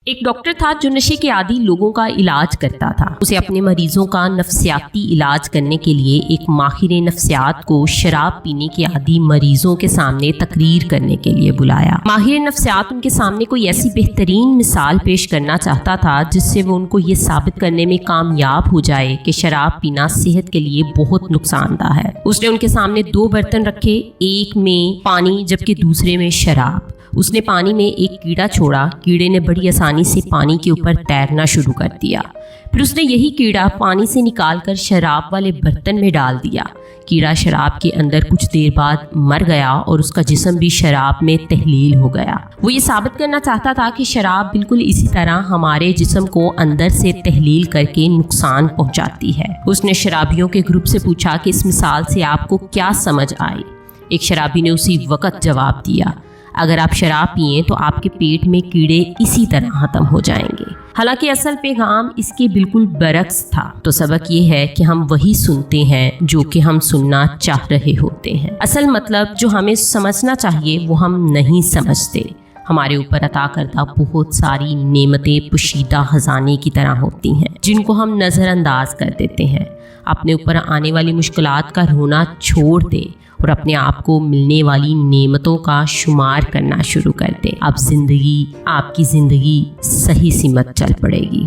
ایک ڈاکٹر تھا جو نشے کے عادی لوگوں کا علاج کرتا تھا۔ اسے اپنے مریضوں کا نفسیاتی علاج کرنے کے لیے ایک ماہر نفسیات کو شراب پینے کے عادی مریضوں کے سامنے تقریر کرنے کے لیے بلایا۔ ماہر نفسیات ان کے سامنے کوئی ایسی بہترین مثال پیش کرنا چاہتا تھا جس سے وہ ان کو یہ ثابت کرنے میں کامیاب ہو جائے کہ شراب پینا صحت کے لیے بہت نقصان دہ ہے۔ اس نے ان کے سامنے 2 برتن رکھے، ایک میں پانی جبکہ دوسرے میں شراب۔ اس نے پانی میں ایک کیڑا چھوڑا، کیڑے نے بڑی آسانی سے پانی کے اوپر تیرنا شروع کر دیا۔ پھر اس نے یہی کیڑا پانی سے نکال کر شراب والے برتن میں ڈال دیا۔ کیڑا شراب کے اندر کچھ دیر بعد مر گیا اور اس کا جسم بھی شراب میں تحلیل ہو گیا۔ وہ یہ ثابت کرنا چاہتا تھا کہ شراب بالکل اسی طرح ہمارے جسم کو اندر سے تحلیل کر کے نقصان پہنچاتی ہے۔ اس نے شرابیوں کے گروپ سے پوچھا کہ اس مثال سے آپ کو کیا سمجھ آئی؟ ایک شرابی نے اسی وقت جواب دیا، اگر آپ شراب پئیں تو آپ کے پیٹ میں کیڑے اسی طرح ختم ہو جائیں گے۔ حالانکہ اصل پیغام اس کے بالکل برعکس تھا۔ تو سبق یہ ہے کہ ہم وہی سنتے ہیں جو کہ ہم سننا چاہ رہے ہوتے ہیں۔ اصل مطلب جو ہمیں سمجھنا چاہیے وہ ہم نہیں سمجھتے۔ ہمارے اوپر عطا کردہ بہت ساری نعمتیں پوشیدہ خزانے کی طرح ہوتی ہیں جن کو ہم نظر انداز کر دیتے ہیں۔ اپنے اوپر آنے والی مشکلات کا رونا چھوڑ دیں اور اپنے آپ کو ملنے والی نعمتوں کا شمار کرنا شروع کر دیں۔ اب آپ کی زندگی صحیح سمت چل پڑے گی۔